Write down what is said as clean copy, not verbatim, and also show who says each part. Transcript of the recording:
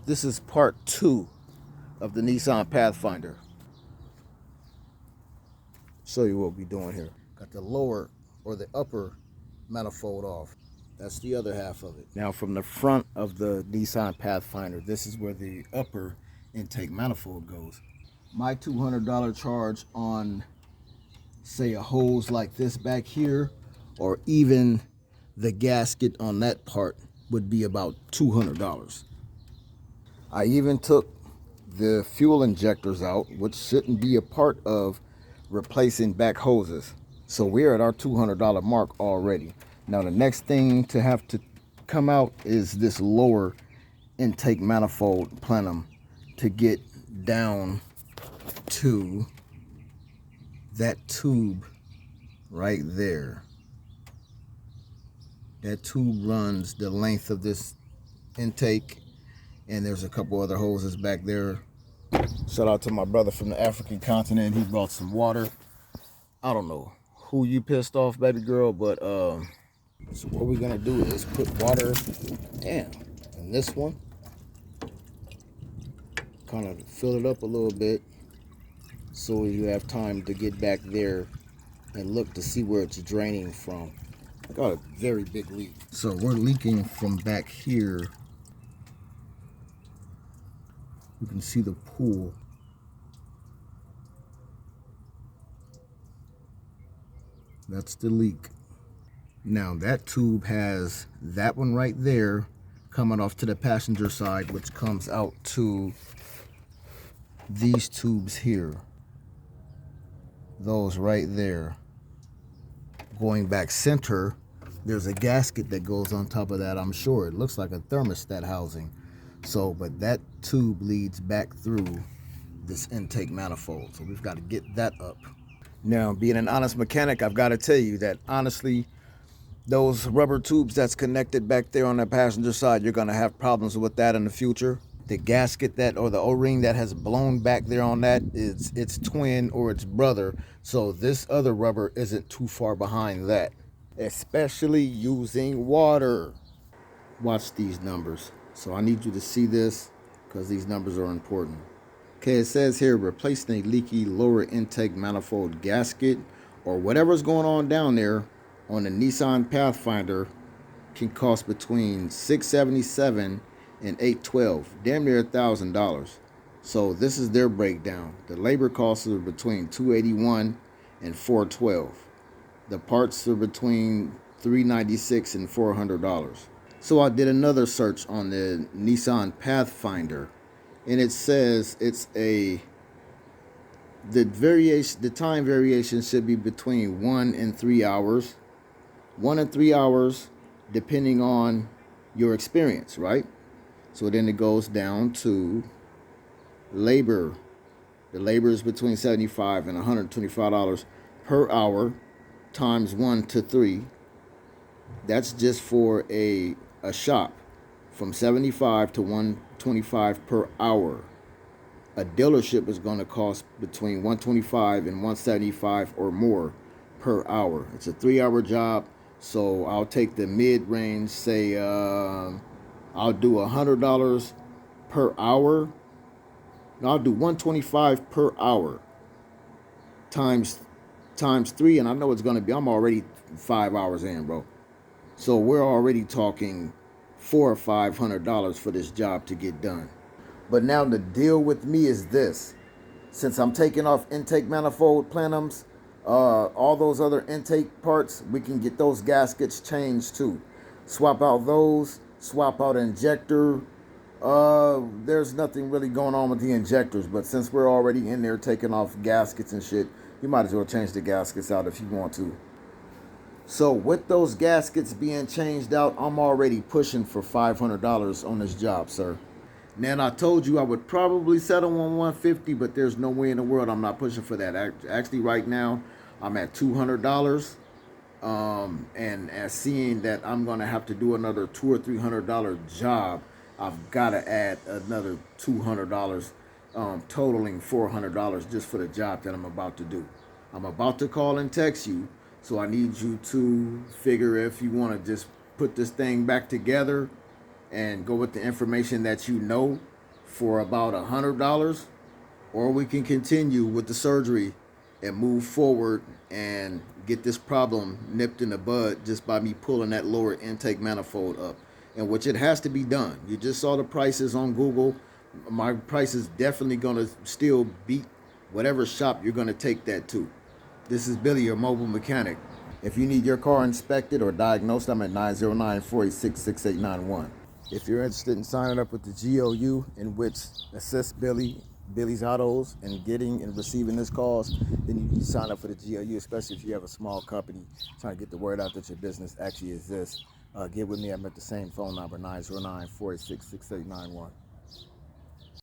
Speaker 1: This is part 2 of the Nissan Pathfinder. Show you what we're doing here. Got the lower or the upper manifold off. That's the other half of it. Now from the front of the Nissan Pathfinder, this is where the upper intake manifold goes. My $200 charge on, say, a hose like this back here, or even the gasket on that part, would be about $200. I even took the fuel injectors out, which shouldn't be a part of replacing back hoses. So we're at our $200 mark already. Now the next thing to have to come out is this lower intake manifold plenum to get down to that tube right there. That tube runs the length of this intake, and there's a couple other hoses back there. Shout out to my brother from the African continent. He brought some water. I don't know who you pissed off, baby girl, but so what we're gonna do is put water in this one, kind of fill it up a little bit so you have time to get back there and look to see where it's draining from. I got a very big leak. So we're leaking from back here. You can see the pool. That's the leak. Now that tube has that one right there coming off to the passenger side, which comes out to these tubes here. Those right there. Going back center, there's a gasket that goes on top of that, I'm sure. It looks like a thermostat housing. So, but that tube leads back through this intake manifold. So we've got to get that up. Now, being an honest mechanic, I've got to tell you that honestly, those rubber tubes that's connected back there on the passenger side, you're going to have problems with that in the future. The gasket that, or the O-ring that has blown back there on that, is its twin or its brother. So this other rubber isn't too far behind that, especially using water. Watch these numbers. So I need you to see this because these numbers are important. Okay, it says here, replacing a leaky lower intake manifold gasket or whatever's going on down there on the Nissan Pathfinder can cost between $677 and $812, damn near $1,000. So this is their breakdown. The labor costs are between $281 and $412. The parts are between $396 and $400. So I did another search on the Nissan Pathfinder, and it says it's the time variation should be between 1 and 3 hours. 1 and 3 hours depending on your experience, right? So then it goes down to labor. The labor is between $75 and $125 per hour times 1 to 3. That's just for a shop, from $75 to $125 per hour. A dealership is going to cost between $125 and $175 or more per hour. It's a 3-hour job, so I'll take the mid-range, say I'll do $100 per hour. No, I'll do $125 per hour times 3, and I know it's going to be, I'm already 5 hours in, bro. So we're already talking $400 or $500 for this job to get done. But now the deal with me is this. Since I'm taking off intake manifold plenums, all those other intake parts, we can get those gaskets changed too. Swap out those, swap out injector. There's nothing really going on with the injectors, but since we're already in there taking off gaskets and shit, you might as well change the gaskets out if you want to. So with those gaskets being changed out, I'm already pushing for $500 on this job, sir. Now, I told you I would probably settle on $150, but there's no way in the world I'm not pushing for that. Actually, right now, I'm at $200. And as seeing that I'm going to have to do another $200 or $300 job, I've got to add another $200, totaling $400 just for the job that I'm about to do. I'm about to call and text you. So I need you to figure if you want to just put this thing back together and go with the information that you know, for about $100, or we can continue with the surgery and move forward and get this problem nipped in the bud just by me pulling that lower intake manifold up, and which it has to be done. You just saw the prices on Google. My price is definitely going to still beat whatever shop you're going to take that to. This is Billy, your mobile mechanic. If you need your car inspected or diagnosed, I'm at 909-486-6891. If you're interested in signing up with the GOU, in which assists Billy's Autos, in getting and receiving this calls, then you need to sign up for the GOU, especially if you have a small company trying to get the word out that your business actually exists. Get with me. I'm at the same phone number, 909-486-6891.